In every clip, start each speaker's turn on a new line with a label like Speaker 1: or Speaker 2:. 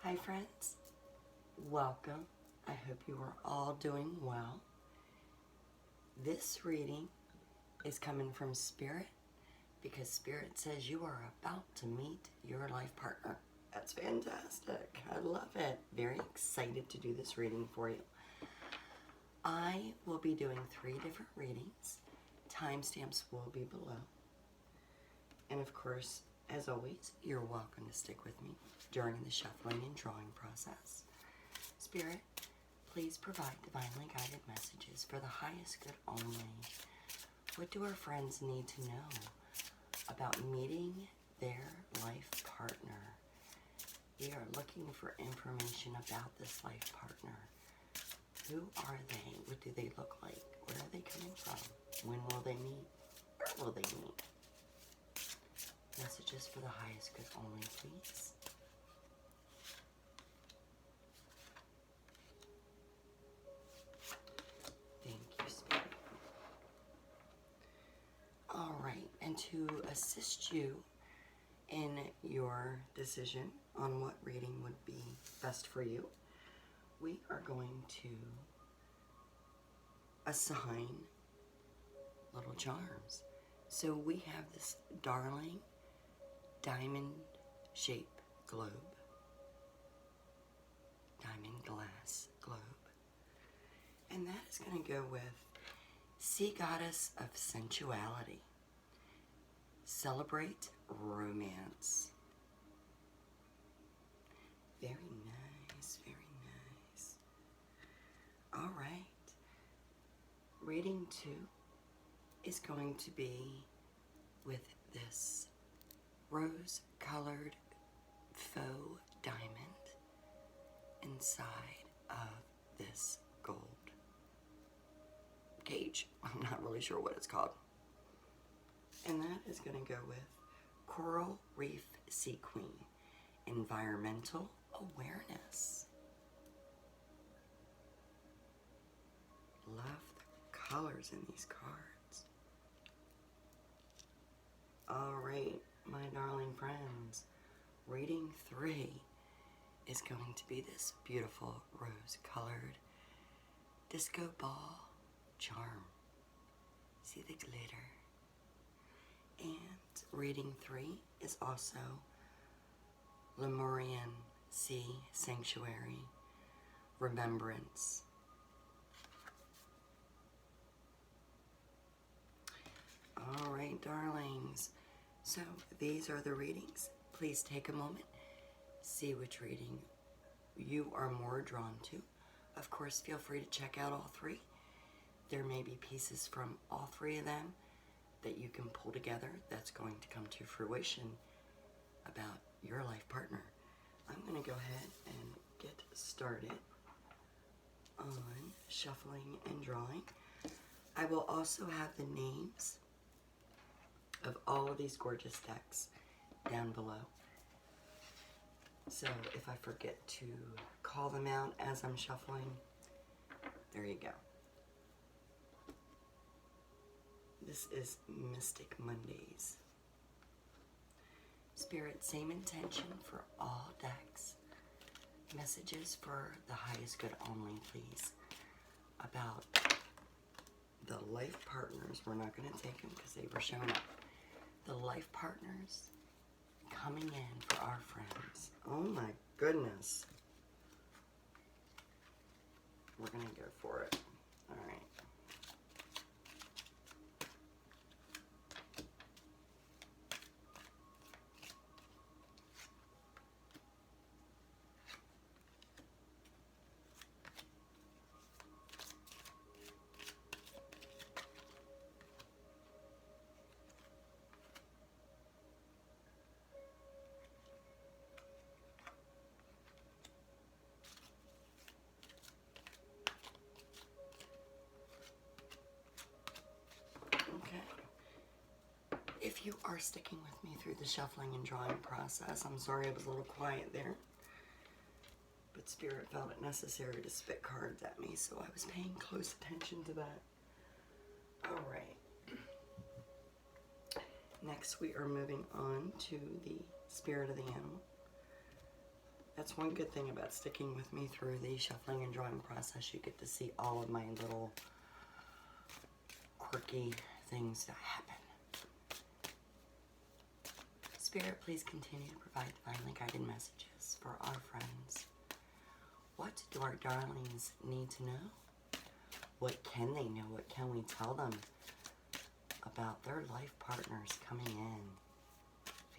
Speaker 1: Hi friends, welcome. I hope you are all doing well. This reading is coming from Spirit because Spirit says you are about to meet your life partner. That's fantastic. I love it. Very excited to do this reading for you. I will be doing 3 different readings. Timestamps will be below. And of course, as always, you're welcome to stick with me during the shuffling and drawing process. Spirit, please provide divinely guided messages for the highest good only. What do our friends need to know about meeting their life partner? We are looking for information about this life partner. Who are they? What do they look like? Where are they coming from? When will they meet? Where will they meet? Messages for the highest good only, please. Thank you, Spirit. All right, and to assist you in your decision on what reading would be best for you, we are going to assign little charms. So we have this darling diamond-shaped globe, diamond glass globe, and that is going to go with Sea Goddess of Sensuality. Celebrate romance. Very nice, very nice. All right. Reading 2 is going to be with this rose-colored faux diamond inside of this gold cage. I'm not really sure what it's called. And that is going to go with Coral Reef Sea Queen, Environmental Awareness. Love the colors in these cards. All right, my darling friends, reading 3 is going to be this beautiful rose-colored disco ball charm. See the glitter? And reading 3 is also Lemurian Sea Sanctuary, Remembrance. All right, darlings. So these are the readings. Please take a moment, see which reading you are more drawn to. Of course, feel free to check out all 3. There may be pieces from all 3 of them that you can pull together that's going to come to fruition about your life partner. I'm going to go ahead and get started on shuffling and drawing. I will also have the names of all of these gorgeous decks down below. So if I forget to call them out as I'm shuffling, there you go. This is Mystic Mondays. Spirit, same intention for all decks. Messages for the highest good only, please. About the life partners. We're not going to take them because they were showing up. The life partners coming in for our friends. Oh my goodness. We're going to go for it. All right. If you are sticking with me through the shuffling and drawing process, I'm sorry I was a little quiet there, but Spirit felt it necessary to spit cards at me, so I was paying close attention to that. All right. Next, we are moving on to the spirit of the animal. That's one good thing about sticking with me through the shuffling and drawing process. You get to see all of my little quirky things that happen. Spirit, please continue to provide divinely guided messages for our friends. What do our darlings need to know? What can they know? What can we tell them about their life partners coming in?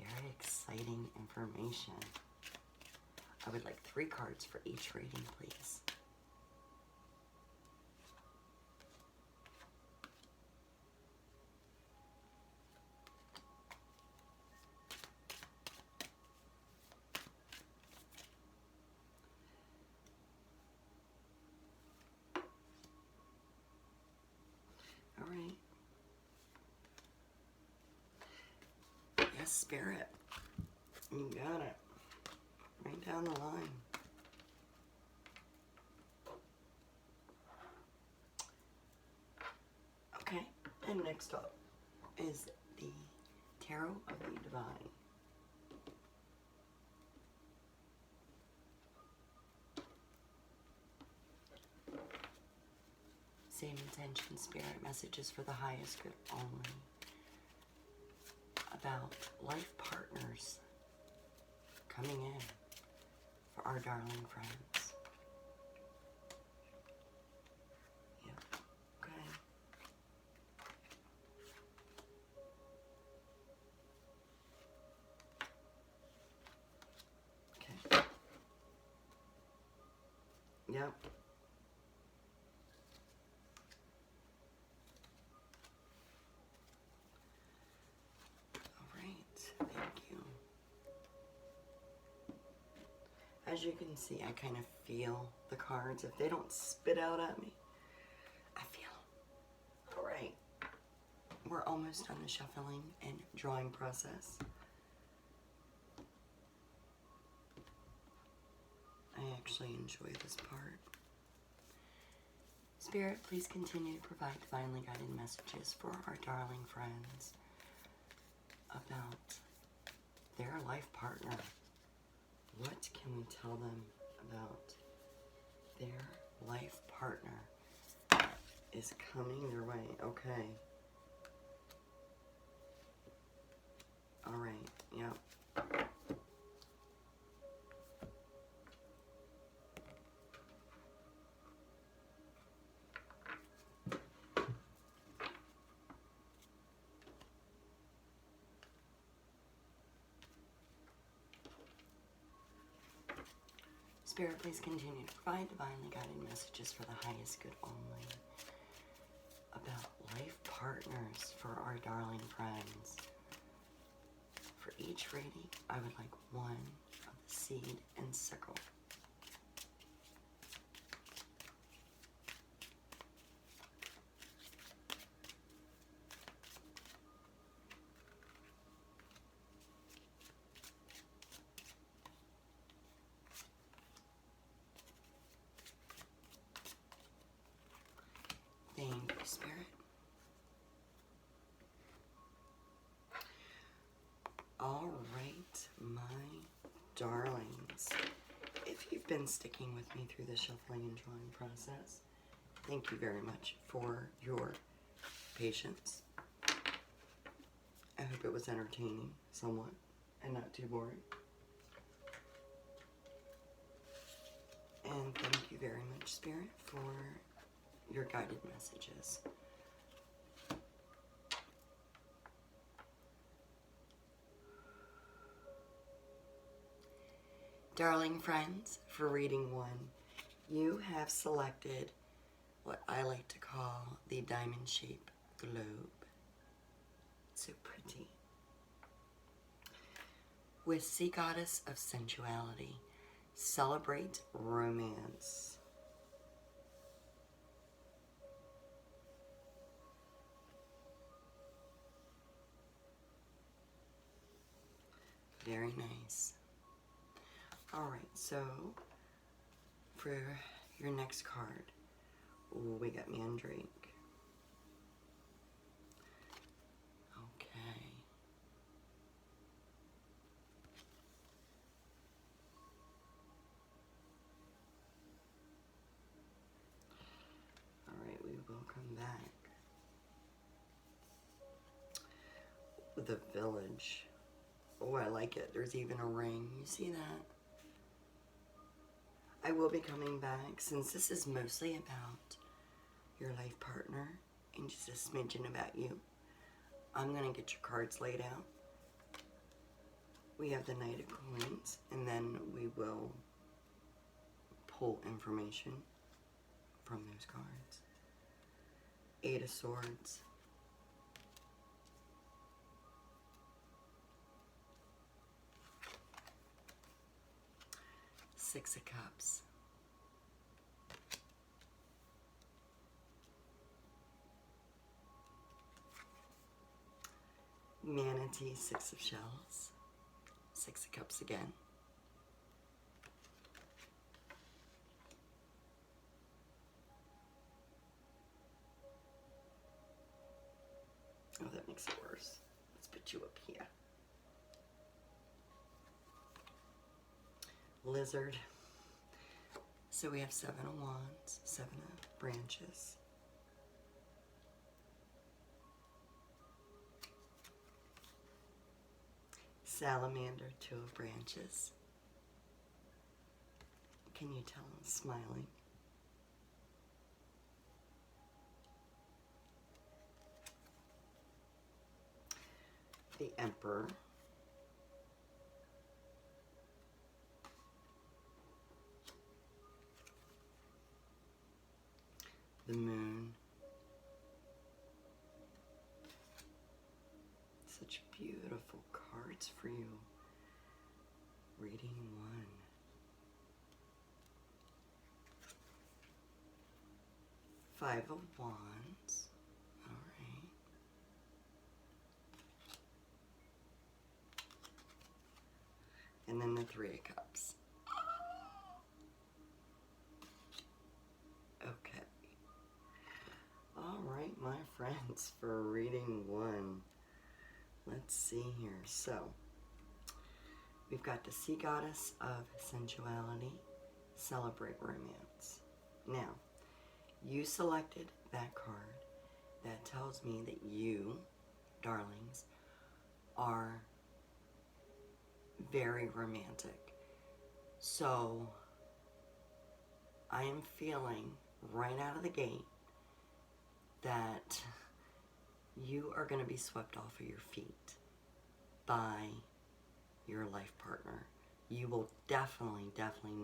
Speaker 1: Very exciting information. I would like 3 cards for each reading, please. All right. Yes, Spirit. You got it. Right down the line. Okay, and next up is the Tarot of the Divine. Same intention, Spirit, messages for the highest good only. About life partners coming in for our darling friends. Yep, okay. Okay. Yep. As you can see, I kind of feel the cards. If they don't spit out at me, I feel them. All right. We're almost done the shuffling and drawing process. I actually enjoy this part. Spirit, please continue to provide divinely guided messages for our darling friends about their life partner. What can we tell them about their life partner is coming their way? Okay. All right. Yep. Spirit, please continue to provide divinely guided messages for the highest good only. About life partners for our darling friends. For each reading, I would like 1 of the seed and sickle. Thank you, Spirit. All right, my darlings. If you've been sticking with me through the shuffling and drawing process, thank you very much for your patience. I hope it was entertaining somewhat and not too boring. And thank you very much, Spirit, for your guided messages. Darling friends, for reading 1, you have selected what I like to call the diamond-shaped globe. So pretty. With Sea Goddess of Sensuality, celebrate romance. Very nice. Alright, so for your next card, ooh, we got Mandrake. Okay. the village. Oh, I like it. There's even a ring. You see that? I will be coming back, since this is mostly about your life partner and just a smidgen about you. I'm going to get your cards laid out. We have the Knight of Coins, and then we will pull information from those cards. Eight of Swords. Six of Cups. Manatee, Six of Shells. Six of Cups again. Oh, that makes it worse. Let's put you up here. Lizard. So we have Seven of Wands, Seven of Branches. Salamander, Two of Branches. Can you tell I'm smiling? The Emperor. The Moon. Such beautiful cards for you. Reading one. Five of Wands. All right. And then the Three of Cups. Okay. All right, my friends, for reading one. Let's see here. So, we've got the Sea Goddess of Sensuality, Celebrate Romance. Now, you selected that card. That tells me that you, darlings, are very romantic. So, I am feeling right out of the gate that you are going to be swept off of your feet by your life partner. You will definitely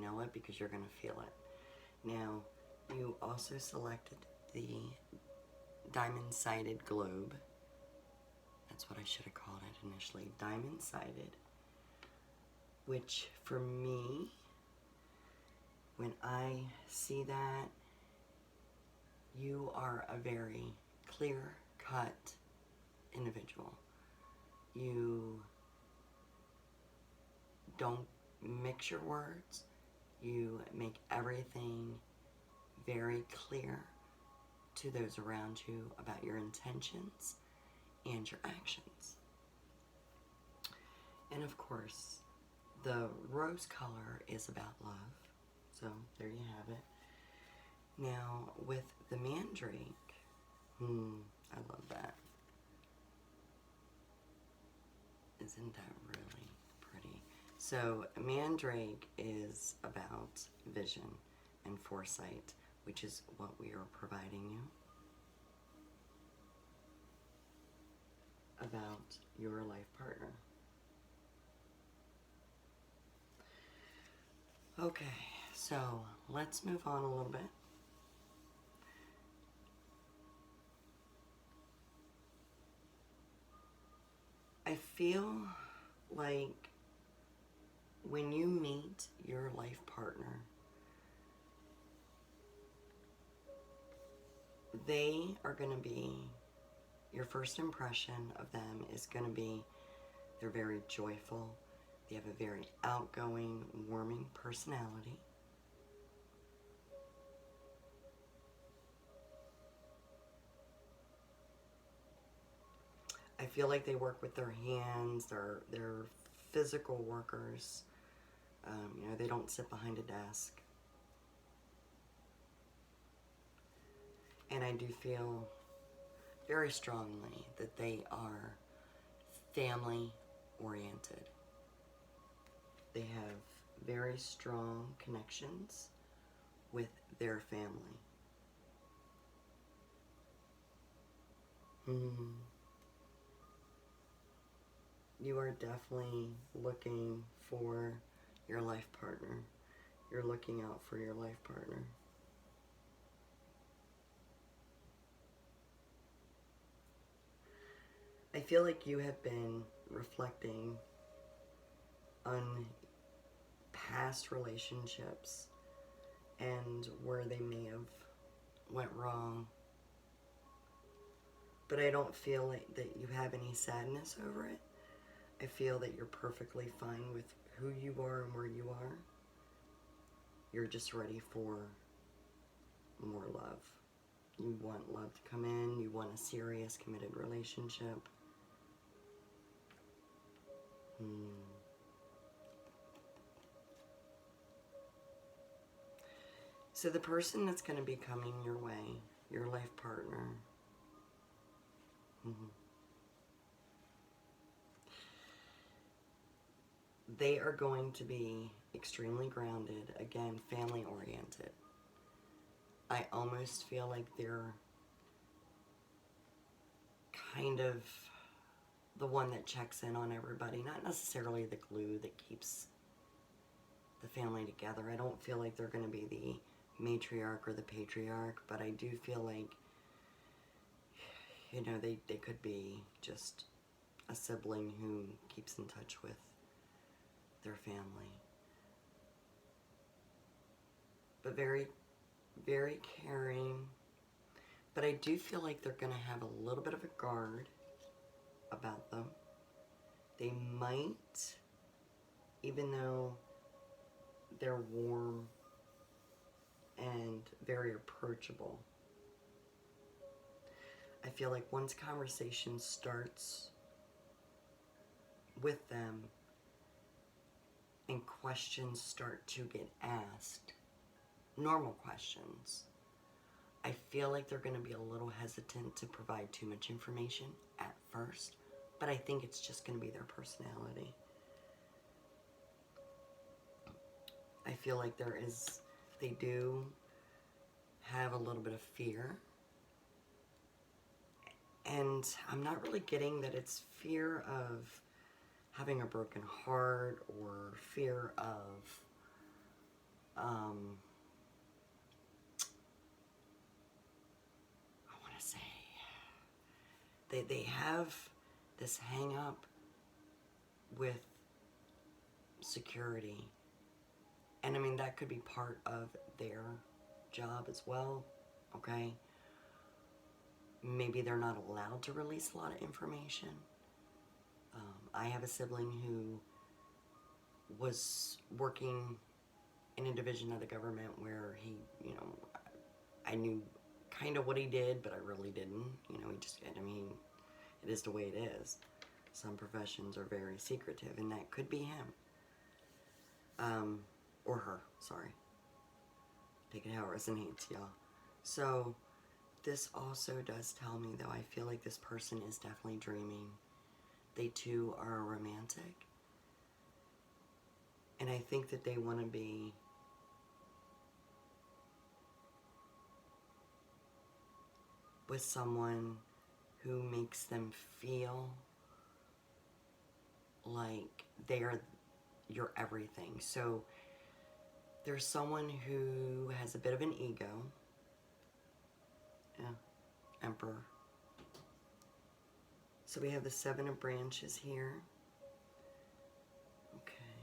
Speaker 1: know it because you're going to feel it. Now, you also selected the diamond-sided globe. That's what I should have called it initially. Diamond-sided. Which, for me, when I see that, you are a very clear-cut individual. You don't mix your words. You make everything very clear to those around you about your intentions and your actions. And of course, the rose color is about love. So there you have it. Now with the mandrake, I love that. Isn't that really pretty? So mandrake is about vision and foresight, which is what we are providing you about your life partner. Okay, so let's move on a little bit. I feel like when you meet your life partner, they are going to be, your first impression of them is going to be, they're very joyful. They have a very outgoing, warming personality. I feel like they work with their hands. They're physical workers. You know, they don't sit behind a desk. And I do feel very strongly that they are family oriented. They have very strong connections with their family. You are definitely looking for your life partner. You're looking out for your life partner. I feel like you have been reflecting on past relationships and where they may have went wrong. But I don't feel like that you have any sadness over it. I feel that you're perfectly fine with who you are and where you are. You're just ready for more love. You want love to come in. You want a serious, committed relationship. So the person that's going to be coming your way, your life partner, they are going to be extremely grounded, again, family oriented. I almost feel like they're kind of the one that checks in on everybody, not necessarily the glue that keeps the family together. I don't feel like they're going to be the matriarch or the patriarch, but I do feel like, you know, they could be just a sibling who keeps in touch with their family. But very, very caring. But I do feel like they're going to have a little bit of a guard about them. They might, even though they're warm and very approachable, I feel like once conversation starts with them and questions start to get asked, normal questions, I feel like they're going to be a little hesitant to provide too much information at first, but I think it's just going to be their personality. I feel like they do have a little bit of fear. And I'm not really getting that it's fear of having a broken heart or fear of, I want to say, they have this hang up with security. And I mean, that could be part of their job as well, okay? Maybe they're not allowed to release a lot of information. I have a sibling who was working in a division of the government where he, you know, I knew kind of what he did, but I really didn't. You know, I mean, it is the way it is. Some professions are very secretive, and that could be him. Or her, sorry. Take it how it resonates, y'all. So, this also does tell me, though, I feel like this person is definitely dreaming. They, too, are romantic. And I think that they want to be with someone who makes them feel like they're your everything. So, there's someone who has a bit of an ego. Yeah, Emperor. So we have the Seven of Branches here. Okay.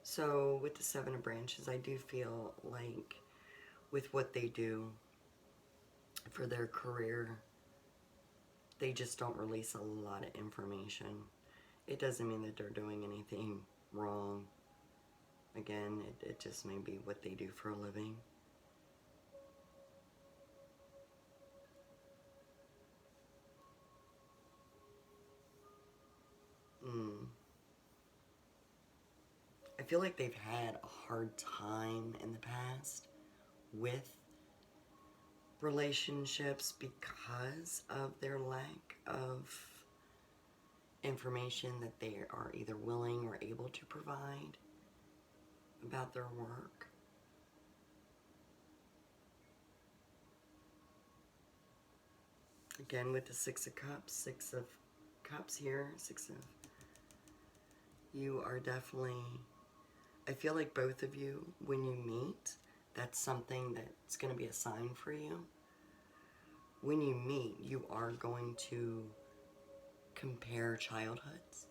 Speaker 1: So with the Seven of Branches, I do feel like with what they do for their career, they just don't release a lot of information. It doesn't mean that they're doing anything wrong. Again, it just may be what they do for a living. I feel like they've had a hard time in the past with relationships because of their lack of information that they are either willing or able to provide about their work. Again, with the Six of Cups here, you are definitely, I feel like both of you, when you meet, that's something that's going to be a sign for you. When you meet, you are going to compare childhoods.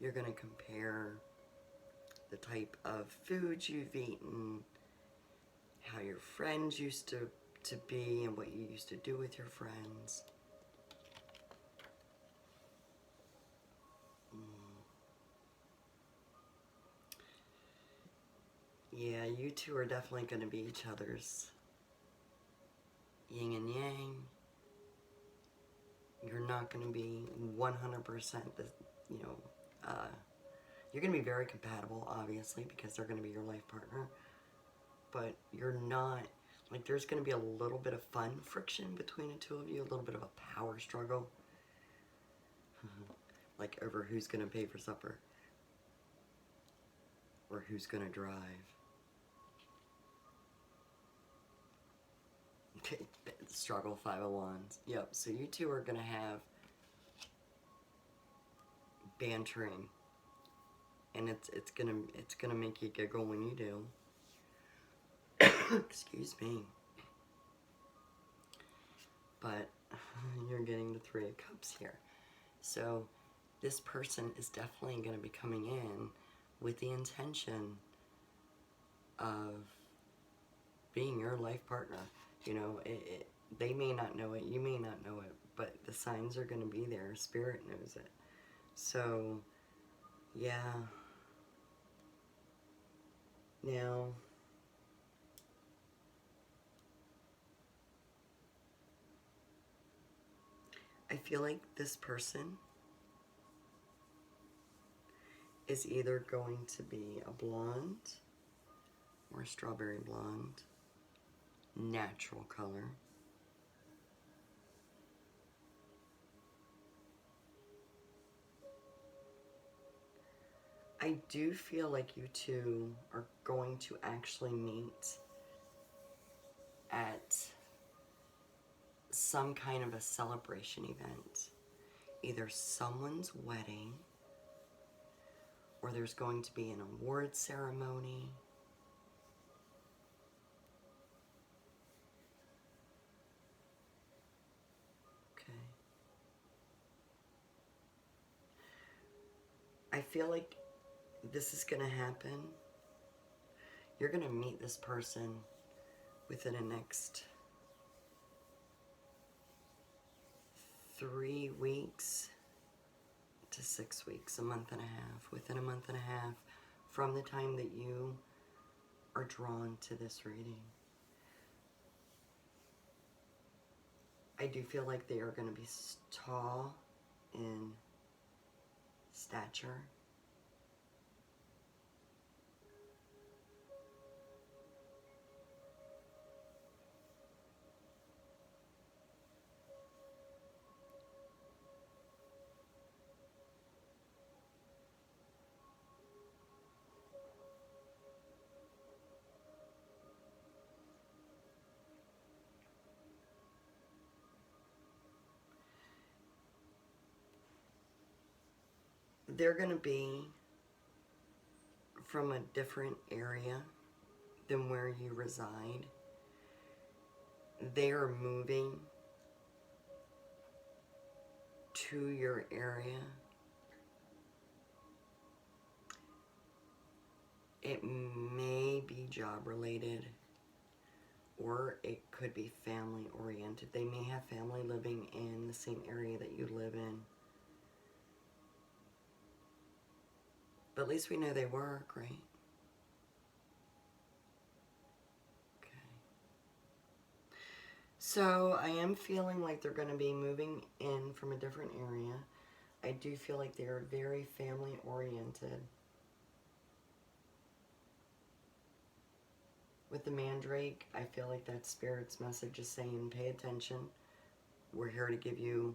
Speaker 1: You're going to compare the type of foods you've eaten, how your friends used to be, and what you used to do with your friends. Yeah, you two are definitely going to be each other's yin and yang. You're not going to be 100% the, you know, you're going to be very compatible, obviously, because they're going to be your life partner. But you're not, like, there's going to be a little bit of fun friction between the two of you, a little bit of a power struggle. Like over who's going to pay for supper. Or who's going to drive. Struggle 5 of Wands. Yep, so you two are going to have bantering. And it's gonna make you giggle when you do. Excuse me. But you're getting the 3 of Cups here. So this person is definitely going to be coming in with the intention of being your life partner. You know, they may not know it, you may not know it, but the signs are going to be there. Spirit knows it. So, yeah. Now, I feel like this person is either going to be a blonde or a strawberry blonde, natural color. I do feel like you two are going to actually meet at some kind of a celebration event. Either someone's wedding, or there's going to be an award ceremony. Okay. I feel like this is going to happen. You're going to meet this person within the next 3 weeks to 6 weeks, a month and a half. Within a month and a half from the time that you are drawn to this reading. I do feel like they are going to be tall in stature. They're going to be from a different area than where you reside. They are moving to your area. It may be job related, or it could be family oriented. They may have family living in the same area that you live in. But at least we know they work, right? Okay. So I am feeling like they're going to be moving in from a different area. I do feel like they are very family oriented. With the Mandrake, I feel like that Spirit's message is saying, pay attention. We're here to give you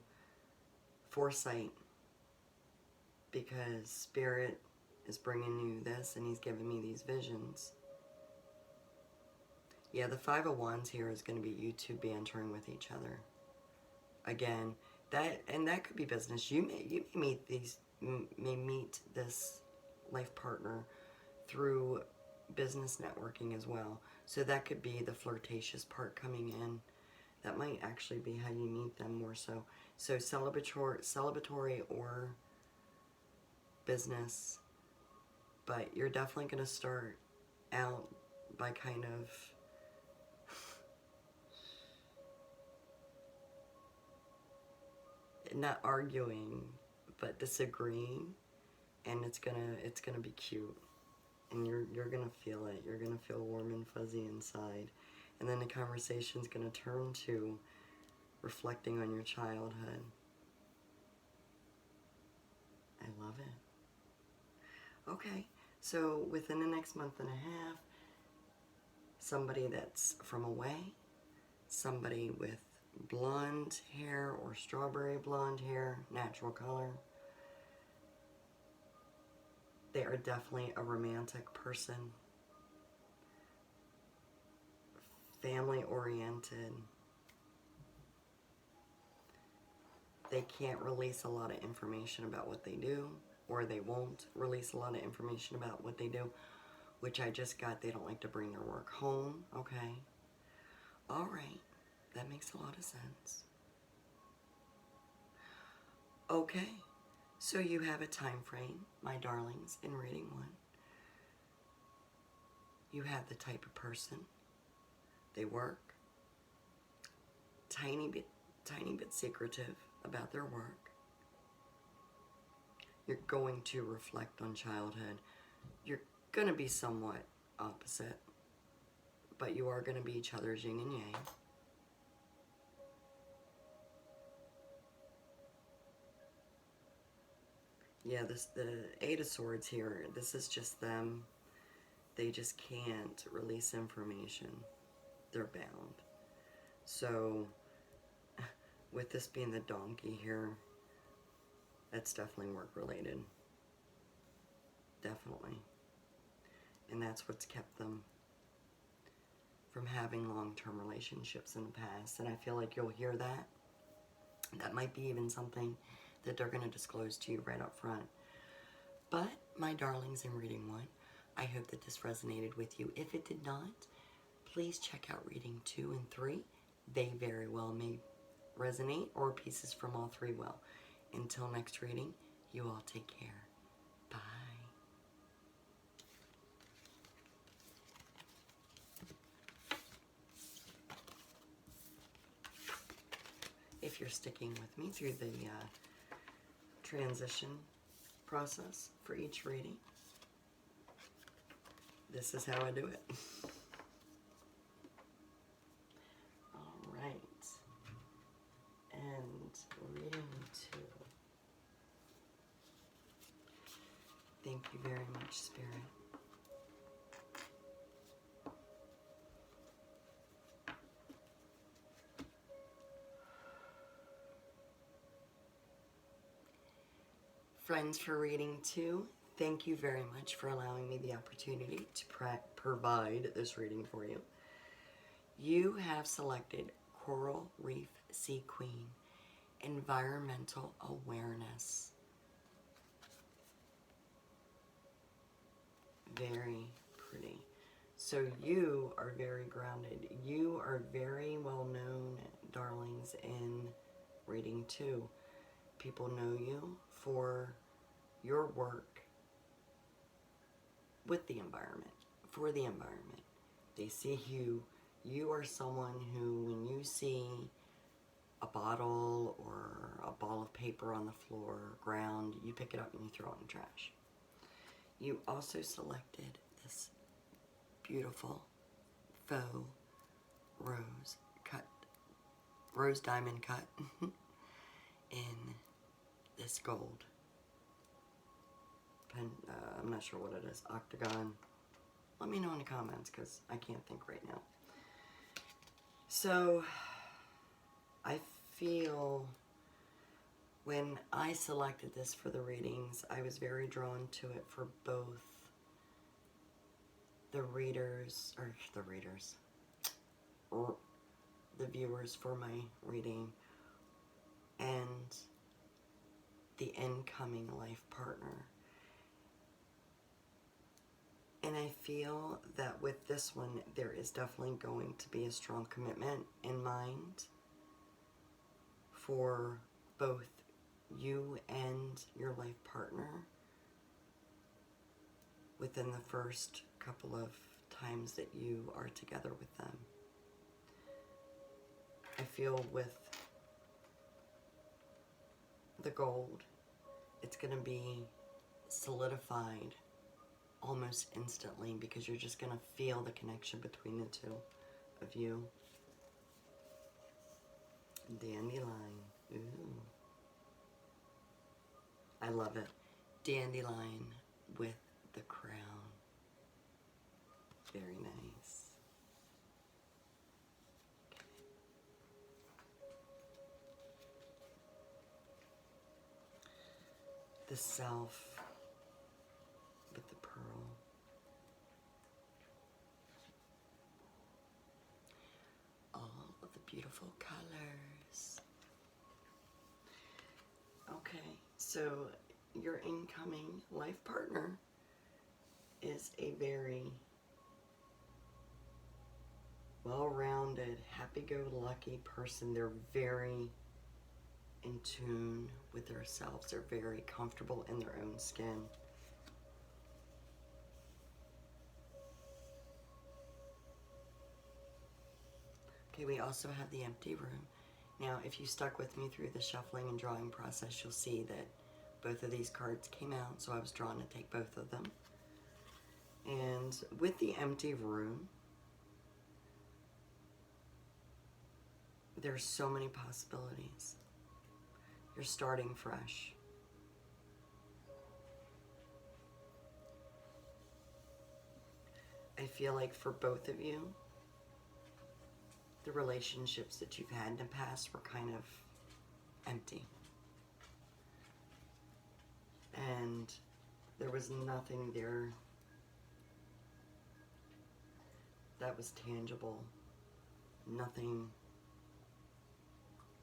Speaker 1: foresight, because Spirit is bringing you this and he's giving me these visions. Yeah, the Five of Wands here is going to be you two bantering with each other. Again, that could be business. You may meet this life partner through business networking as well. So that could be the flirtatious part coming in. That might actually be how you meet them more so. So celebratory or business. But you're definitely going to start out by kind of not arguing, but disagreeing, and it's gonna be cute, and you're gonna feel it. You're gonna feel warm and fuzzy inside, and then the conversation's gonna turn to reflecting on your childhood. I love it. Okay, so within the next month and a half, somebody that's from away, somebody with blonde hair or strawberry blonde hair, natural color. They are definitely a romantic person. Family oriented. They can't release a lot of information about what they do, or they won't release a lot of information about what they do, which I just got. They don't like to bring their work home. Okay. All right. That makes a lot of sense. Okay, so you have a time frame, my darlings, in reading 1. You have the type of person. They work. Tiny bit secretive about their work. You're going to reflect on childhood. You're going to be somewhat opposite, but you are going to be each other's yin and yang. Yeah, the Eight of Swords here, this is just them. They just can't release information. They're bound. So, with this being the donkey here, that's definitely work-related. Definitely. And that's what's kept them from having long-term relationships in the past. And I feel like you'll hear that. That might be even something that they're going to disclose to you right up front. But, my darlings, in reading 1, I hope that this resonated with you. If it did not, please check out reading 2 and 3. They very well may resonate, or pieces from all 3 will. Until next reading, you all take care. Bye. If you're sticking with me through the transition process for each reading, this is how I do it. All right. And reading 2. Thank you very much, Spirit. Friends, for reading 2, thank you very much for allowing me the opportunity to provide this reading for you. You have selected Coral Reef Sea Queen, Environmental Awareness. Very pretty. So you are very grounded. You are very well known, darlings, in reading 2. People know you for your work with the environment, for the environment. They see you are someone who, when you see a bottle or a ball of paper on the floor, ground, you pick it up and you throw it in the trash. You also selected this beautiful faux rose diamond cut in this gold pen. I'm not sure what it is. Octagon. Let me know in the comments, because I can't think right now. So I feel When I selected this for the readings, I was very drawn to it for both the viewers for my reading and the incoming life partner. And I feel that with this one, there is definitely going to be a strong commitment in mind for both you and your life partner within the first couple of times that you are together with them. I feel with the gold, it's going to be solidified almost instantly because you're just going to feel the connection between the two of you. Dandelion. Ooh. I love it. Dandelion with the crown. Very nice. Okay. The self with the pearl. All of the beautiful colors. Okay, so your incoming life partner is a very well-rounded, happy-go-lucky person. They're very in tune with themselves. They're very comfortable in their own skin. Okay, we also have the empty room. Now, if you stuck with me through the shuffling and drawing process, you'll see that both of these cards came out, so I was drawn to take both of them. And with the empty room, there's so many possibilities. You're starting fresh. I feel like for both of you, the relationships that you've had in the past were kind of empty. And there was nothing there that was tangible. Nothing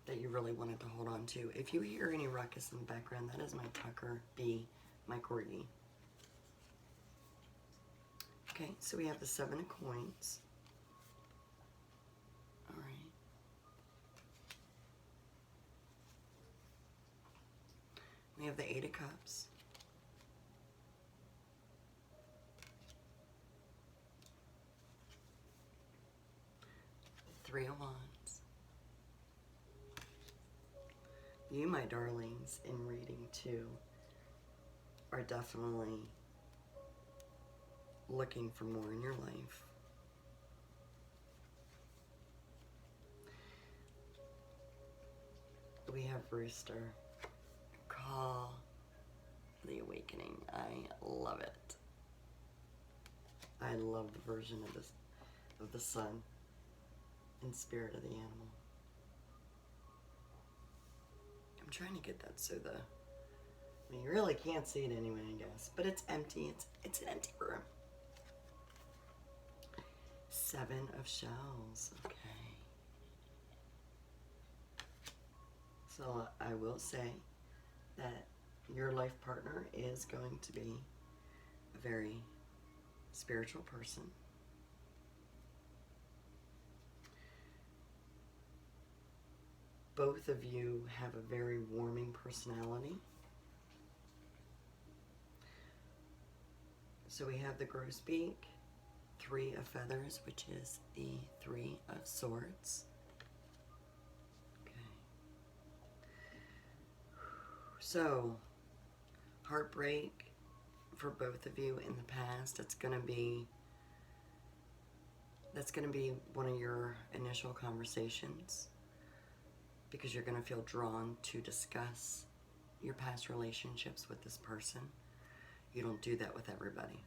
Speaker 1: that you really wanted to hold on to. If you hear any ruckus in the background, that is my Tucker B, my Courtney. Okay, so we have the 7 of coins. All right. We have the 8 of cups. The 3 of wands. You, my darlings, in reading 2, are definitely looking for more in your life. We have Rooster. Call the awakening. I love it. I love the version of this, of the sun and spirit of the animal. I'm trying to get that so I mean, you really can't see it anyway, I guess. But it's empty. It's an empty room. 7 of shells. Okay. So I will say that your life partner is going to be a very spiritual person. Both of you have a very warming personality. So we have the grosbeak, 3 of feathers, which is the 3 of swords. Okay. So, heartbreak for both of you in the past. That's gonna be one of your initial conversations, because you're gonna feel drawn to discuss your past relationships with this person. You don't do that with everybody.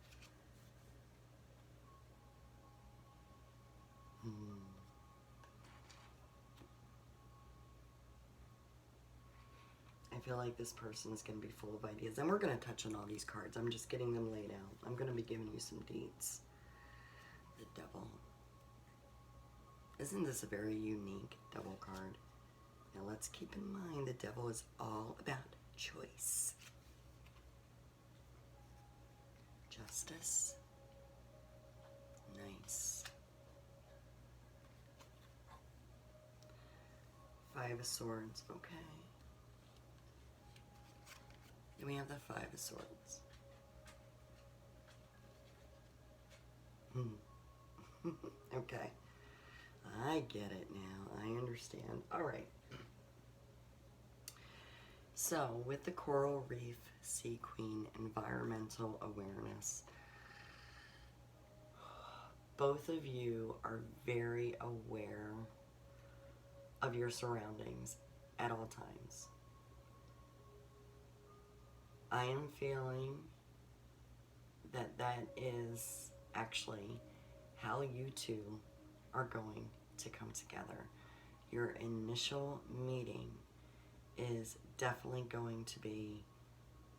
Speaker 1: I feel like this person is going to be full of ideas. And we're going to touch on all these cards. I'm just getting them laid out. I'm going to be giving you some deets. The Devil. Isn't this a very unique Devil card? Now let's keep in mind the Devil is all about choice. Justice. Nice. Five of Swords. Okay. Then we have the Five of Swords. Okay. I get it now. I understand. All right. So, with the Coral Reef Sea Queen environmental awareness, both of you are very aware of your surroundings at all times. I am feeling that that is actually how you two are going to come together. Your initial meeting is definitely going to be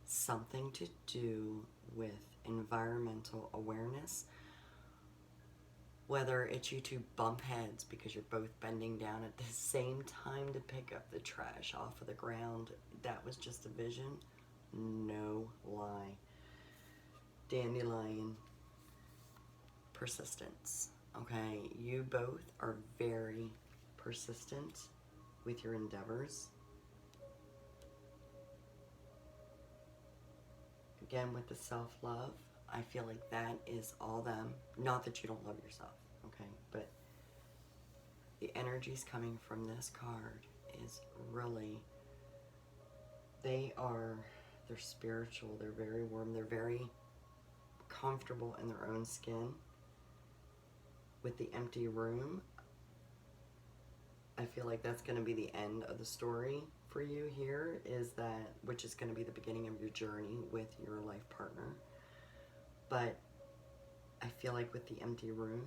Speaker 1: something to do with environmental awareness. Whether it's you two bump heads because you're both bending down at the same time to pick up the trash off of the ground, that was just a vision. No lie. Dandelion. Persistence. Okay, you both are very persistent with your endeavors. Again, with the self-love, I feel like that is all them. Not that you don't love yourself, okay? But the energies coming from this card is really, they're spiritual, they're very warm, they're very comfortable in their own skin. With the empty room, I feel like that's going to be the end of the story for you here, is that, which is going to be the beginning of your journey with your life partner. But I feel like with the empty room,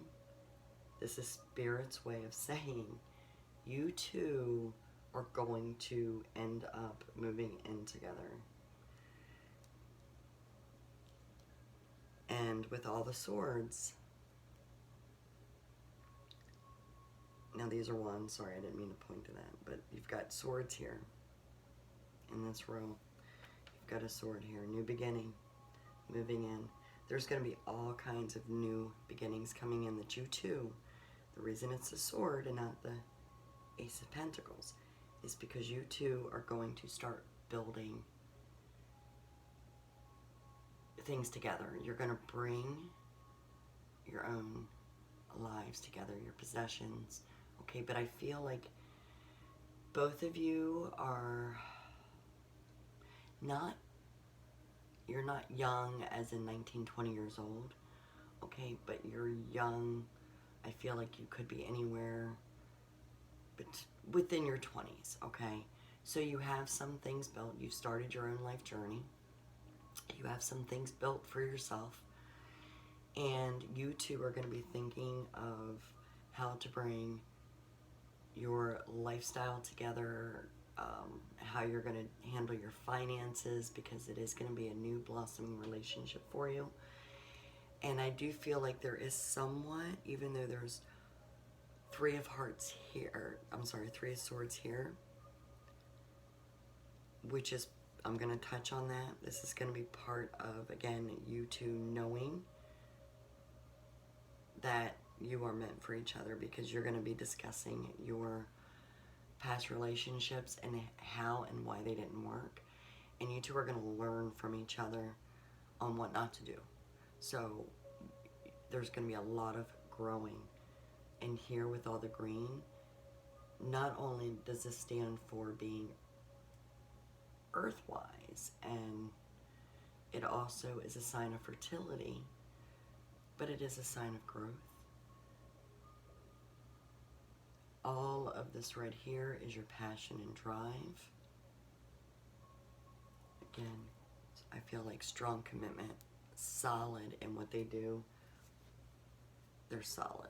Speaker 1: this is Spirit's way of saying you two are going to end up moving in together. And with all the swords, now these are wands, sorry, I didn't mean to point to that, but you've got swords here in this row. You've got a sword here, new beginning, moving in. There's going to be all kinds of new beginnings coming in that you two, the reason it's a sword and not the Ace of Pentacles, is because you two are going to start building things together. You're going to bring your own lives together, your possessions. Okay, but I feel like both of you are you're not young as in 19, 20 years old. Okay, but you're young. I feel like you could be anywhere but within your 20s, okay? So you have some things built. You've started your own life journey. You have some things built for yourself. And you two are going to be thinking of how to bring your lifestyle together, how you're going to handle your finances, because it is going to be a new blossoming relationship for you. And I do feel like there is somewhat, even though there's Three of Swords here, which is, I'm going to touch on that. This is going to be part of, again, you two knowing that you are meant for each other, because you're going to be discussing your past relationships and how and why they didn't work. And you two are going to learn from each other on what not to do. So there's going to be a lot of growing. And here with all the green, not only does this stand for being earthwise, and it also is a sign of fertility, but it is a sign of growth. All of this right here is your passion and drive. Again, I feel like strong commitment, solid in what they do. They're solid.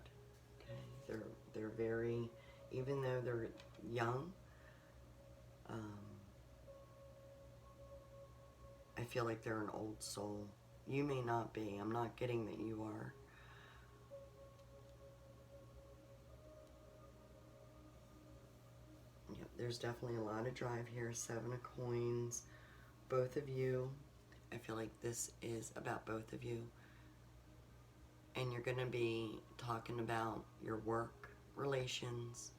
Speaker 1: Okay, they're very, even though they're young, I feel like they're an old soul. You may not be. I'm not getting that you are. Yep, there's definitely a lot of drive here. 7 of coins. Both of you. I feel like this is about both of you. And you're going to be talking about your work relations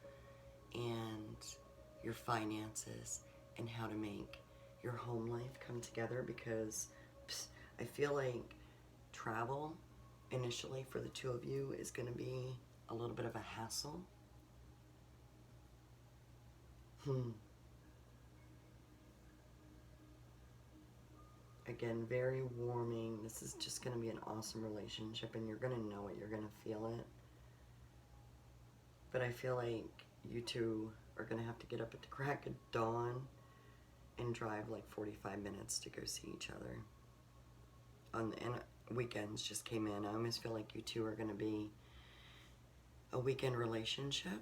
Speaker 1: and your finances and how to make your home life come together, because I feel like travel initially for the two of you is going to be a little bit of a hassle. Again, very warming. This is just going to be an awesome relationship, and you're going to know it. You're going to feel it. But I feel like you two are going to have to get up at the crack of dawn and drive like 45 minutes to go see each other. And weekends just came in. I almost feel like you two are going to be a weekend relationship.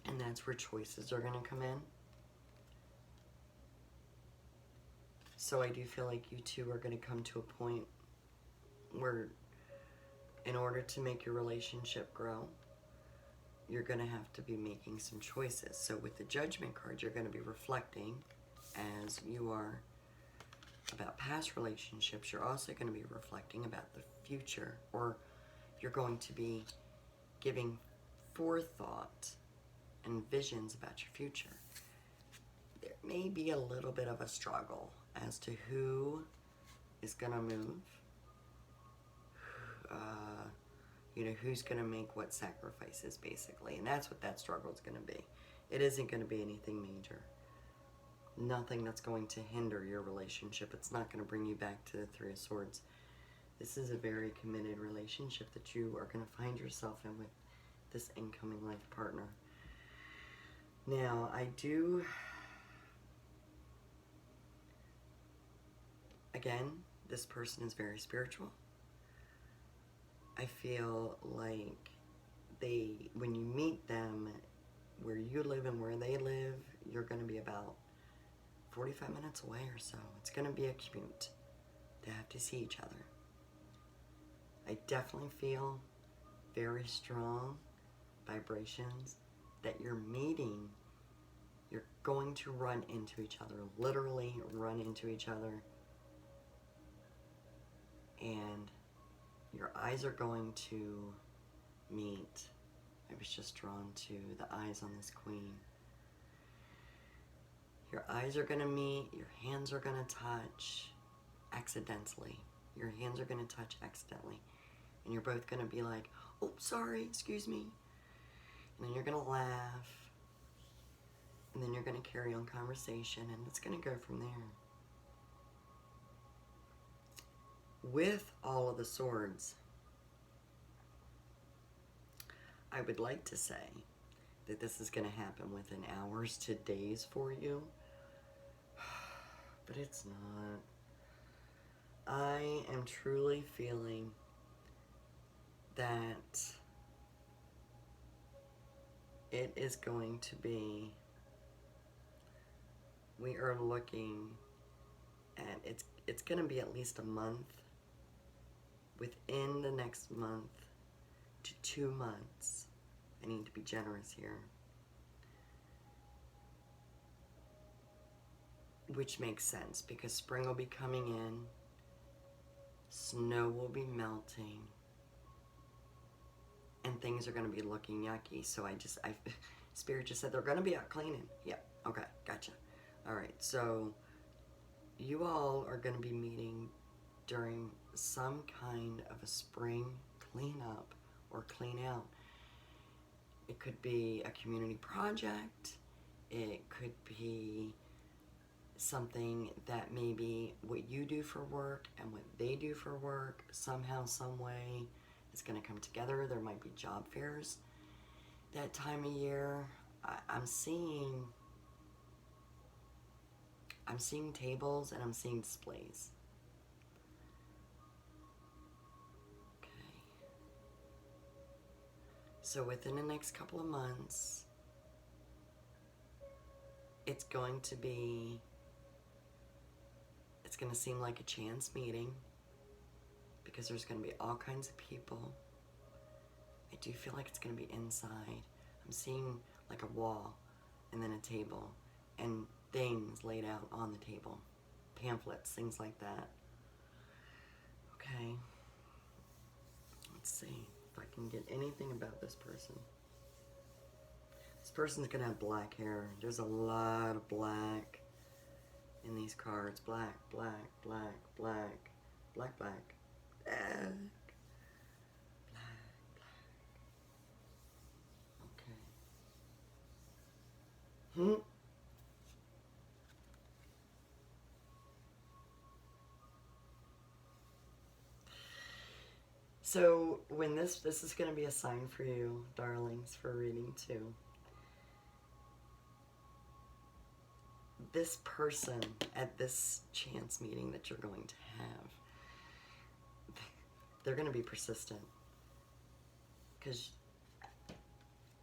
Speaker 1: And that's where choices are going to come in. So I do feel like you two are going to come to a point where, in order to make your relationship grow, you're going to have to be making some choices. So with the Judgment card, you're going to be reflecting as you are about past relationships. You're also going to be reflecting about the future, or you're going to be giving forethought and visions about your future. There may be a little bit of a struggle as to who is going to move, you know, who's going to make what sacrifices, basically. And that's what that struggle is going to be. It isn't going to be anything major. Nothing that's going to hinder your relationship. It's not going to bring you back to the Three of Swords. This is a very committed relationship that you are going to find yourself in with this incoming life partner. Now, I do... Again, this person is very spiritual. I feel like when you meet them, where you live and where they live, you're going to be about 45 minutes away or so. It's going to be a commute to have to see each other. I definitely feel very strong vibrations that you're meeting. You're going to run into each other, literally run into each other. And your eyes are going to meet. I was just drawn to the eyes on this queen. Your eyes are going to meet. Your hands are going to touch accidentally. Your hands are going to touch accidentally. And you're both going to be like, oh, sorry, excuse me. And then you're going to laugh. And then you're going to carry on conversation. And it's going to go from there. With all of the swords, I would like to say that this is going to happen within hours to days for you, but it's not. I am truly feeling that it is going to be, we are looking at, it's going to be at least a month. Within the next month to 2 months, I need to be generous here, which makes sense because spring will be coming in, snow will be melting, and things are going to be looking yucky. So Spirit just said they're going to be out cleaning. Yep, okay, gotcha. All right, so you all are going to be meeting during some kind of a spring cleanup or clean out. It could be a community project. It could be something that maybe what you do for work and what they do for work somehow, some way is going to come together. There might be job fairs that time of year. I'm seeing tables and I'm seeing displays. So within the next couple of months, it's going to be It's going to seem like a chance meeting because there's going to be all kinds of people. I do feel like it's going to be inside. I'm seeing like a wall and then a table and things laid out on the table. Pamphlets, things like that. Okay. Let's see if I can get anything about this person. This person's going to have black hair. There's a lot of black in these cards. Black, black, black, black, black, black, black. Okay. So when this is going to be a sign for you, darlings, for reading too. This person at this chance meeting that you're going to have, they're going to be persistent. Because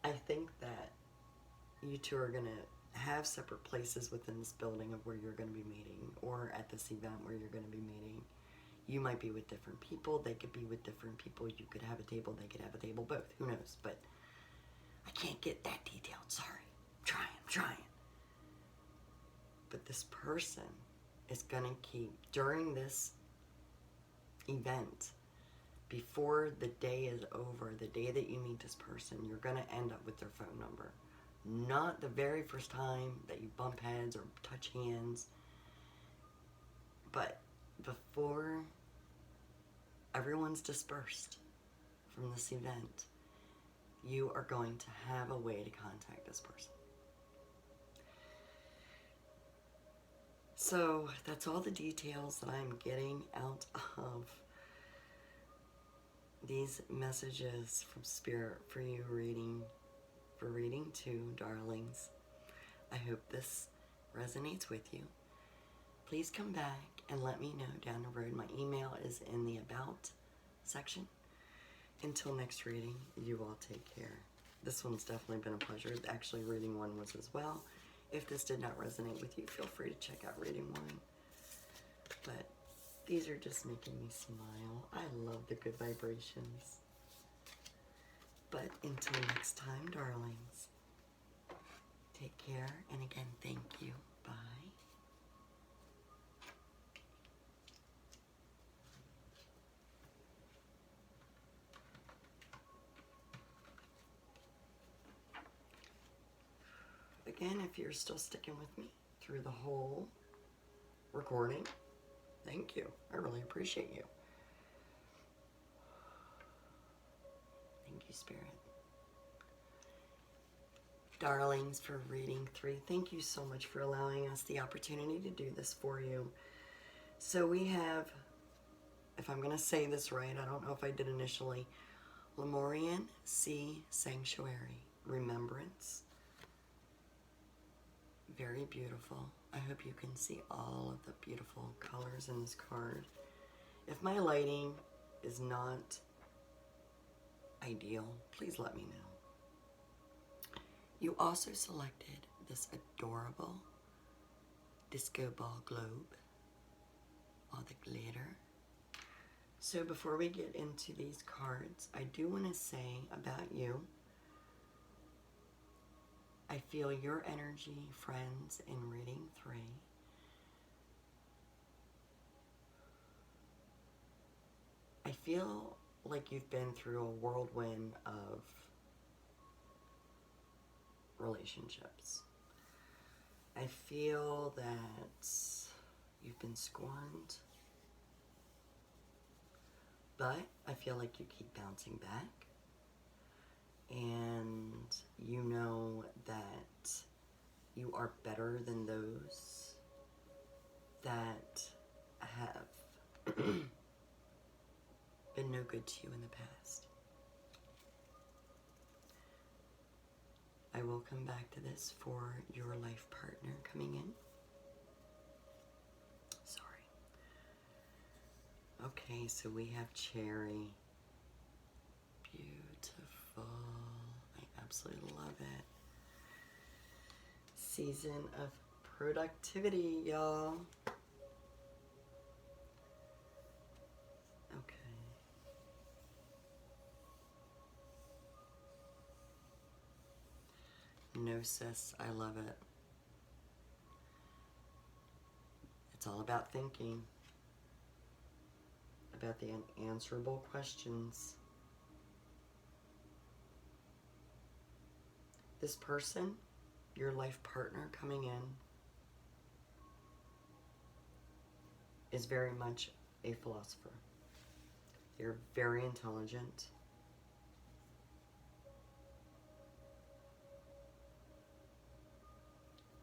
Speaker 1: I think that you two are going to have separate places within this building of where you're going to be meeting, or at this event where you're going to be meeting. You might be with different people. They could be with different people. You could have a table. They could have a table. Both. Who knows? But I can't get that detailed. Sorry. I'm trying. But this person is going to keep, during this event, before the day is over, the day that you meet this person, you're going to end up with their phone number. Not the very first time that you bump heads or touch hands, but before everyone's dispersed from this event, you are going to have a way to contact this person. So that's all the details that I'm getting out of these messages from Spirit for you for reading too, darlings. I hope this resonates with you. Please come back and let me know down the road. My email is in the About section. Until next reading, you all take care. This one's definitely been a pleasure. Actually, reading one was as well. If this did not resonate with you, feel free to check out reading one. But these are just making me smile. I love the good vibrations. But until next time, darlings, take care. And again, thank you. Bye. Again, if you're still sticking with me through the whole recording, thank you. I really appreciate you. Thank you, Spirit. Darlings, for reading 3, thank you so much for allowing us the opportunity to do this for you. So we have, if I'm going to say this right, I don't know if I did initially, Lemurian Sea Sanctuary, Remembrance. Very beautiful. I hope you can see all of the beautiful colors in this card. If my lighting is not ideal, please let me know. You also selected this adorable disco ball globe, all the glitter. So before we get into these cards, I do want to say about you, I feel your energy, friends, in reading 3. I feel like you've been through a whirlwind of relationships. I feel that you've been scorned, but I feel like you keep bouncing back. And you know that you are better than those that have been no good to you in the past. I will come back to this for your life partner coming in. Sorry. Okay, so we have Cherry. Beautiful. I absolutely love it. Season of productivity, y'all. hypnosis. I love it. It's all about thinking, about the unanswerable questions. This person, your life partner coming in, is very much a philosopher. They're very intelligent.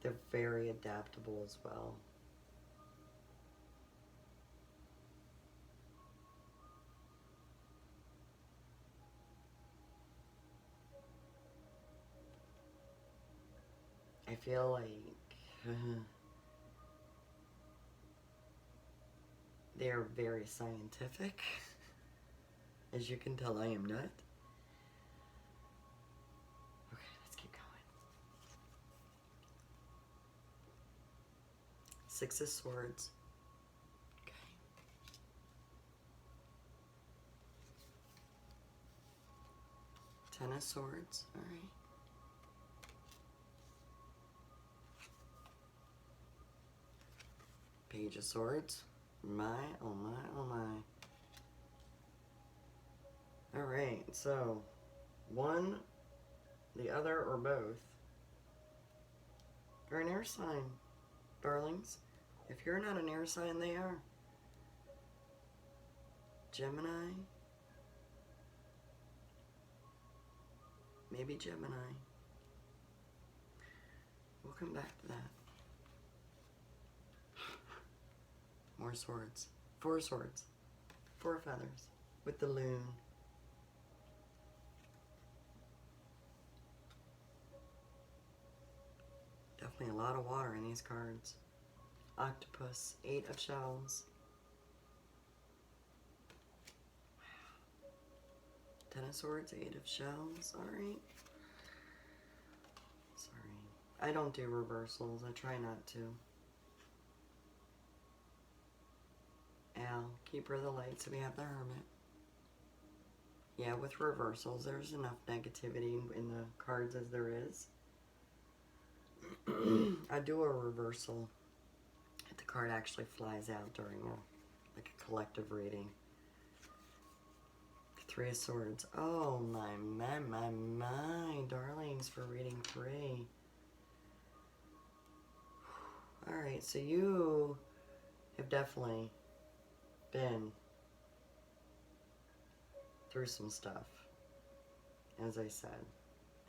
Speaker 1: They're very adaptable as well. I feel like they're very scientific. As you can tell, I am not. Okay, let's keep going. Six of Swords. Okay. Ten of Swords. All right. Page of Swords. My, oh my, oh my. All right, so one, the other, or both are an air sign, darlings. If you're not an air sign, they are. Gemini. Maybe Gemini. We'll come back to that. More swords. Four swords. Four feathers. With the loon. Definitely a lot of water in these cards. Octopus. Eight of shells. Wow. Ten of swords. Eight of shells. Alright. Sorry. I don't do reversals. I try not to. Al, Keeper of the Light, so we have the Hermit. Yeah, with reversals, there's enough negativity in the cards as there is. I do a reversal if the card actually flies out during a collective reading. Three of Swords. Oh my, darlings, for reading 3. Alright, so you have definitely been through some stuff, as I said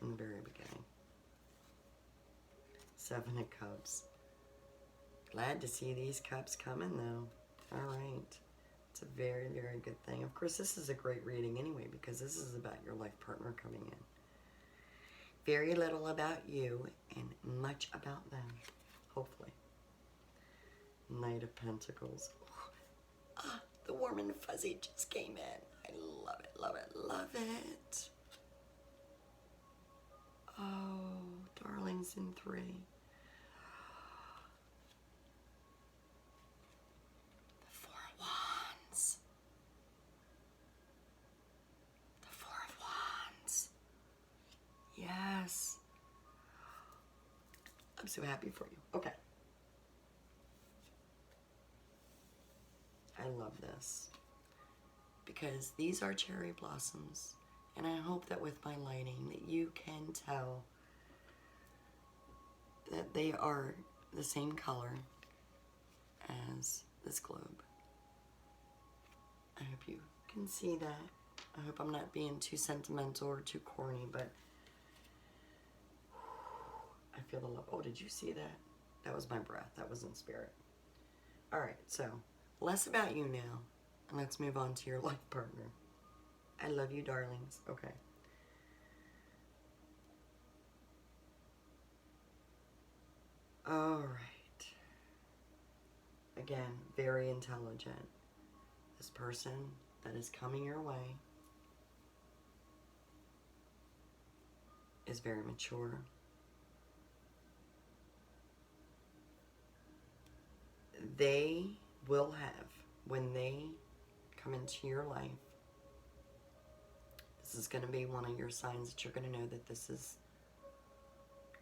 Speaker 1: in the very beginning. 7 of Cups. Glad to see these cups coming, though. All right. It's a very, very good thing. Of course, this is a great reading anyway, because this is about your life partner coming in. Very little about you and much about them, hopefully. Knight of Pentacles. The warm and fuzzy just came in. I love it, love it, love it. Oh, darlings in 3. The 4 of Wands. The 4 of Wands. Yes. I'm so happy for you. Okay. I love this because these are cherry blossoms, and I hope that with my lighting that you can tell that they are the same color as this globe. I hope you can see that. I hope I'm not being too sentimental or too corny, but I feel the love. Oh, did you see that? That was my breath. That was in spirit. All right, so less about you now, and let's move on to your life partner. I love you, darlings. Okay. All right. Again, very intelligent. This person that is coming your way is very mature. They will have, when they come into your life, this is going to be one of your signs that you're going to know that this is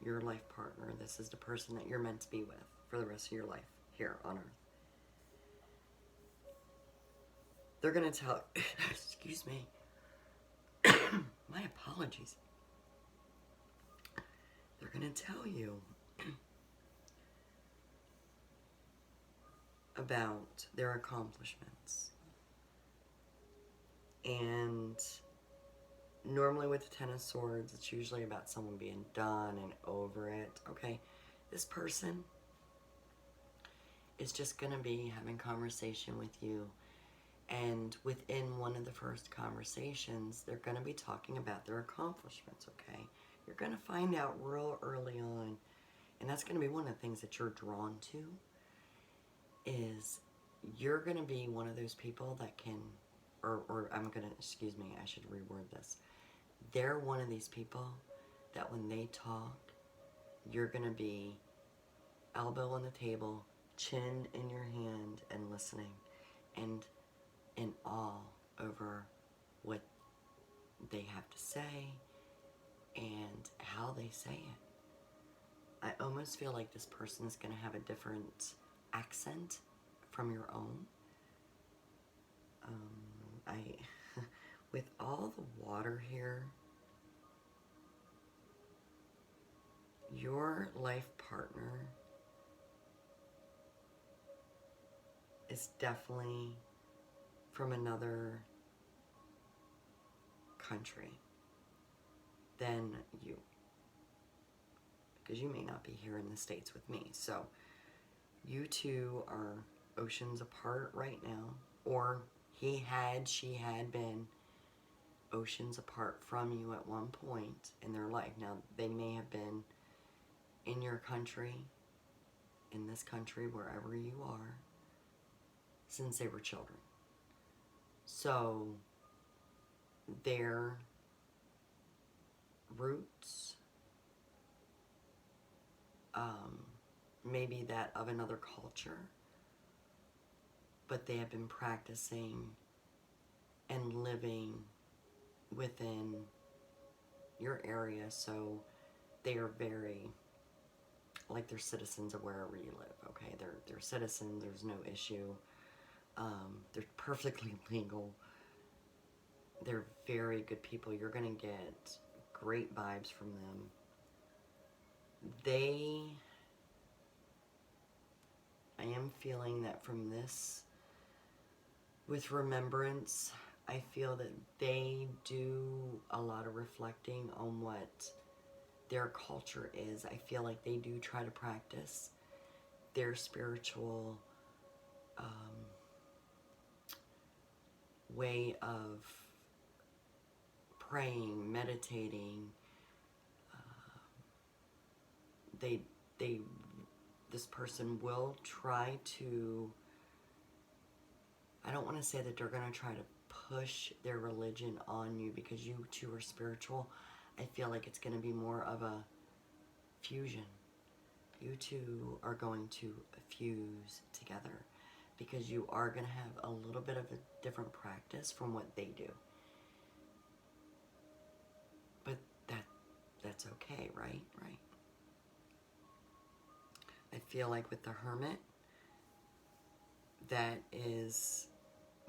Speaker 1: your life partner. This is the person that you're meant to be with for the rest of your life here on Earth. They're going to tell, excuse me, my apologies. They're going to tell you about their accomplishments. And normally with the Ten of Swords, it's usually about someone being done and over it, okay? This person is just going to be having conversation with you. And within one of the first conversations, they're going to be talking about their accomplishments, okay? You're going to find out real early on, and that's going to be one of the things that you're drawn to, is you're going to be one of those people that can, or I'm going to, excuse me, I should reword this. They're one of these people that when they talk, you're going to be elbow on the table, chin in your hand, and listening, and in awe over what they have to say and how they say it. I almost feel like this person is going to have a different accent from your own. With all the water here, your life partner is definitely from another country than you, because you may not be here in the States with me. So you two are oceans apart right now, or she had been oceans apart from you at one point in their life. Now, they may have been in your country, in this country, wherever you are, since they were children. So their roots, maybe that of another culture, but they have been practicing and living within your area, so they are very, like, they're citizens of wherever you live, okay? They're citizens, there's no issue. They're perfectly legal. They're very good people. You're going to get great vibes from them. I am feeling that from this, with remembrance, I feel that they do a lot of reflecting on what their culture is. I feel like they do try to practice their spiritual way of praying, meditating. This person will try to, I don't want to say that they're going to try to push their religion on you, because you two are spiritual. I feel like it's going to be more of a fusion. You two are going to fuse together, because you are going to have a little bit of a different practice from what they do. But that's okay, right? Right. I feel like with the Hermit, that is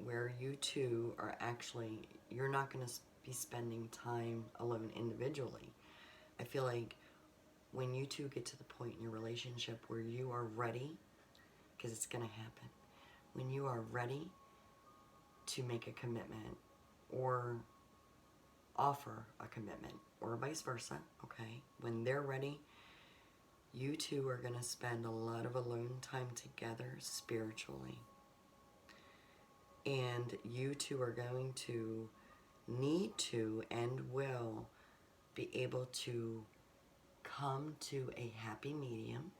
Speaker 1: where you two are actually, you're not going to be spending time alone individually. I feel like when you two get to the point in your relationship where you are ready, because it's going to happen, when you are ready to make a commitment or offer a commitment, or vice versa, okay? When they're ready, you two are going to spend a lot of alone time together spiritually. And you two are going to need to and will be able to come to a happy medium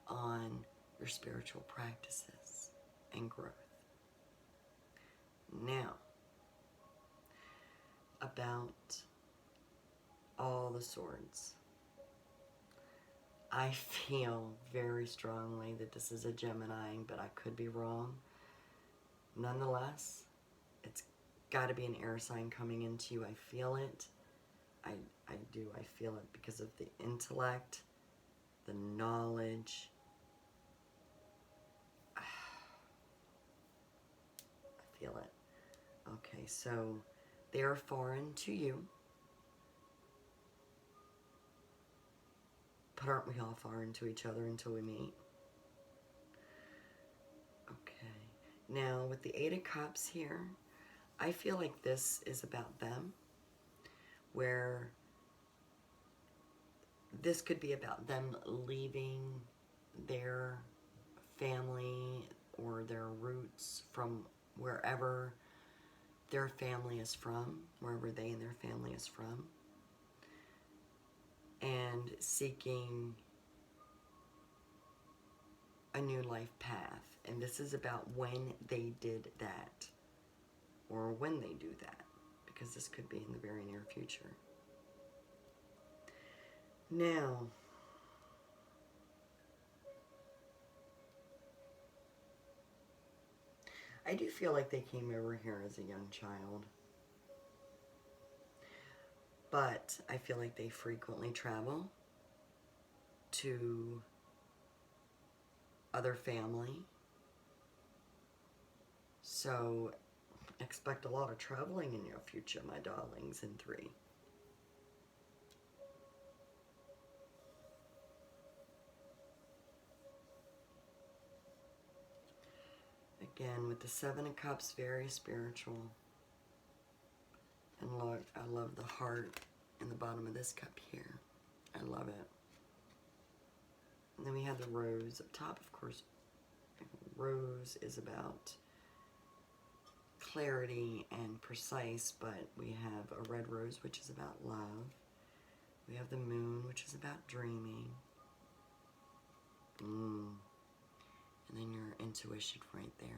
Speaker 1: on your spiritual practices and growth. Now, about all the swords. I feel very strongly that this is a Gemini, but I could be wrong. Nonetheless, it's got to be an air sign coming into you. I feel it. I do. I feel it because of the intellect, the knowledge. I feel it. Okay, so they are foreign to you. But aren't we all foreign to each other until we meet? Okay. Now, with the Eight of Cups here, I feel like this is about them, where this could be about them leaving their family or their roots from wherever their family is from, wherever they and their family is from, and seeking a new life path. And this is about when they did that, or when they do that, because this could be in the very near future. Now, I do feel like they came over here as a young child, but I feel like they frequently travel to other family. So expect a lot of traveling in your future, my darlings, in 3. Again, with the 7 of Cups, very spiritual. And look, I love the heart in the bottom of this cup here. I love it. And then we have the rose up top, of course. Rose is about clarity and precise, but we have a red rose, which is about love. We have the moon, which is about dreaming. And then your intuition right there.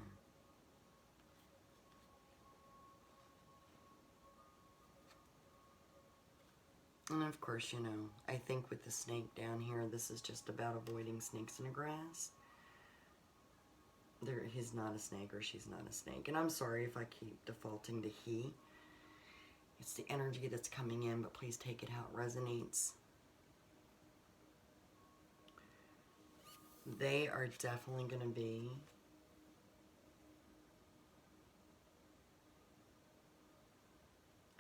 Speaker 1: And of course, you know, I think with the snake down here, this is just about avoiding snakes in the grass. He's not a snake, or she's not a snake. And I'm sorry if I keep defaulting to he. It's the energy that's coming in, but please take it how it resonates. They are definitely going to be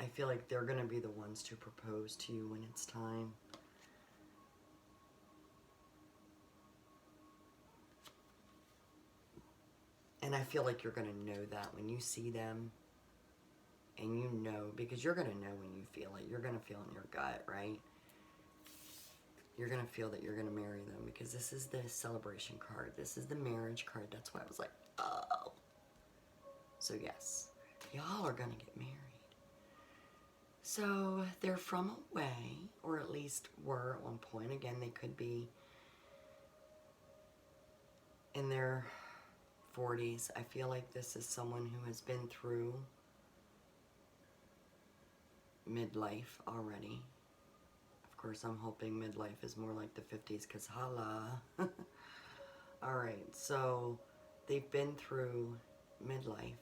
Speaker 1: I feel like they're going to be the ones to propose to you when it's time. And I feel like you're going to know that when you see them. And you know, because you're going to know when you feel it. You're going to feel it in your gut, right? You're going to feel that you're going to marry them, because this is the celebration card. This is the marriage card. That's why I was like, oh. So yes, y'all are going to get married. So they're from away, or at least were at one point. Again, they could be in their 40s. I feel like this is someone who has been through midlife already. Of course, I'm hoping midlife is more like the 50s, because holla. Alright, so they've been through midlife.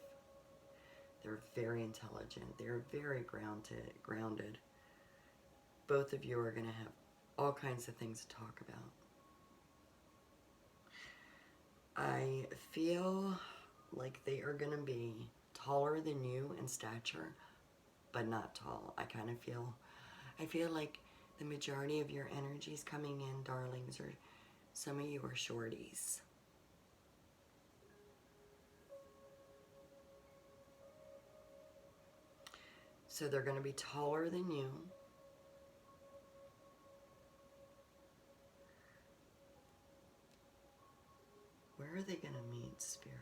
Speaker 1: They're very intelligent. They're very grounded. Both of you are going to have all kinds of things to talk about. I feel like they are going to be taller than you in stature, but not tall. I feel like the majority of your energies coming in, darlings, or some of you are shorties. So they're going to be taller than you. Where are they going to meet, Spirit?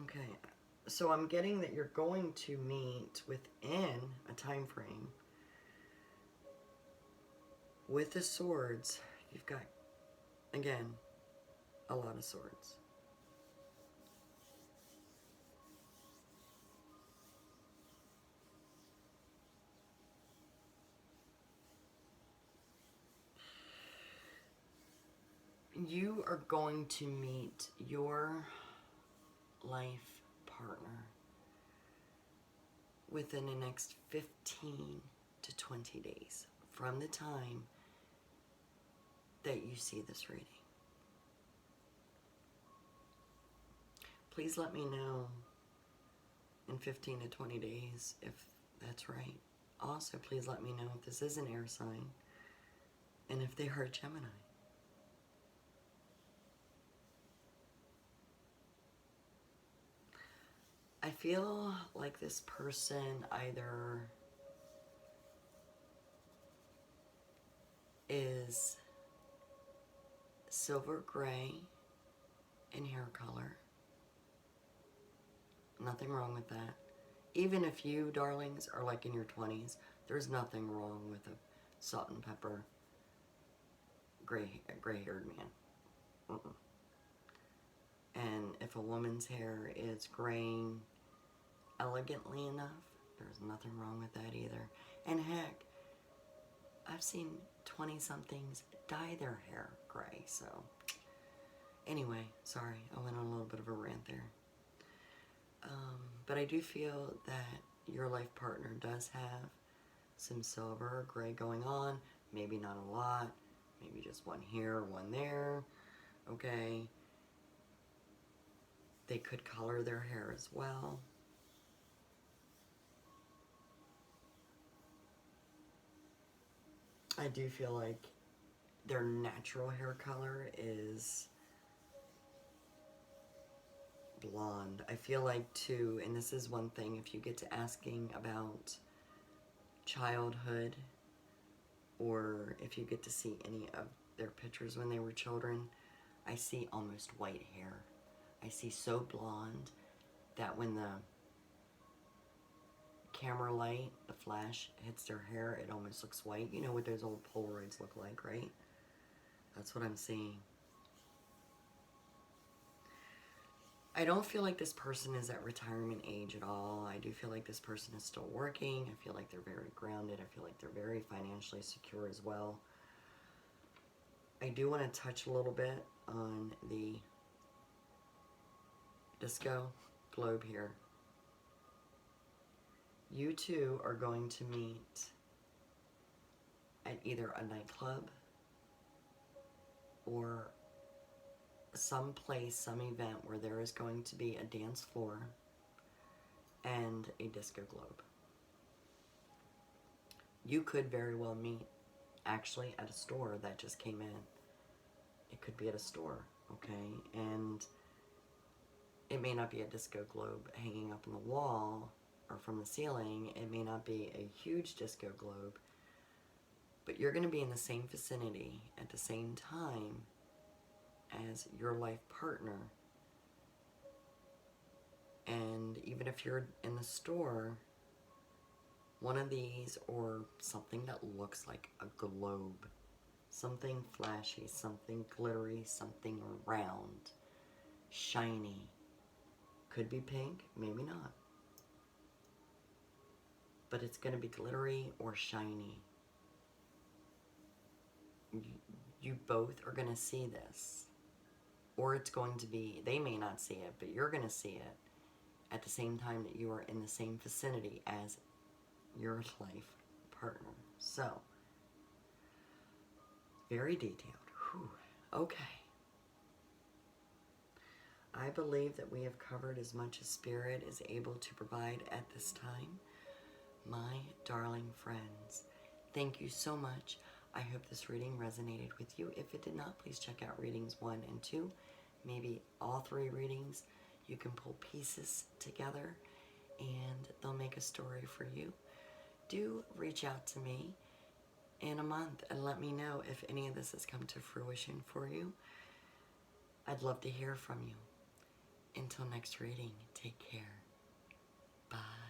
Speaker 1: Okay, so I'm getting that you're going to meet within a time frame. With the swords, you've got, again, a lot of swords. You are going to meet your life partner within the next 15 to 20 days from the time that you see this reading. Please let me know in 15 to 20 days if that's right. Also, please let me know if this is an air sign and if they are Gemini. I feel like this person either is silver gray in hair color. Nothing wrong with that. Even if you, darlings, are like in your 20s, there's nothing wrong with a salt and pepper gray-haired man. And if a woman's hair is graying elegantly enough, there's nothing wrong with that either. And heck, I've seen 20-somethings dye their hair gray, so. Anyway, sorry, I went on a little bit of a rant there. But I do feel that your life partner does have some silver or gray going on. Maybe not a lot. Maybe just one here, one there. Okay. They could color their hair as well. I do feel like their natural hair color is blonde. I feel like too, and this is one thing, if you get to asking about childhood, or if you get to see any of their pictures when they were children, I see almost white hair. I see so blonde that when the camera light, the flash, hits their hair, it almost looks white. You know what those old Polaroids look like, right? That's what I'm seeing. I don't feel like this person is at retirement age at all. I do feel like this person is still working. I feel like they're very grounded. I feel like they're very financially secure as well. I do want to touch a little bit on the disco globe here. You two are going to meet at either a nightclub or some place, some event where there is going to be a dance floor and a disco globe. You could very well meet actually at a store that just came in. It could be at a store, okay? And it may not be a disco globe hanging up on the wall or from the ceiling. It may not be a huge disco globe, but you're going to be in the same vicinity at the same time as your life partner. And even if you're in the store, one of these or something that looks like a globe, something flashy, something glittery, something round, shiny, could be pink, maybe not, but it's going to be glittery or shiny. You both are going to see this. Or it's going to be, they may not see it, but you're going to see it at the same time that you are in the same vicinity as your life partner. So, very detailed. Whew. Okay. I believe that we have covered as much as Spirit is able to provide at this time. My darling friends, thank you so much. I hope this reading resonated with you. If it did not, please check out readings 1 and 2. Maybe all 3 readings. You can pull pieces together and they'll make a story for you. Do reach out to me in a month and let me know if any of this has come to fruition for you. I'd love to hear from you. Until next reading, take care. Bye.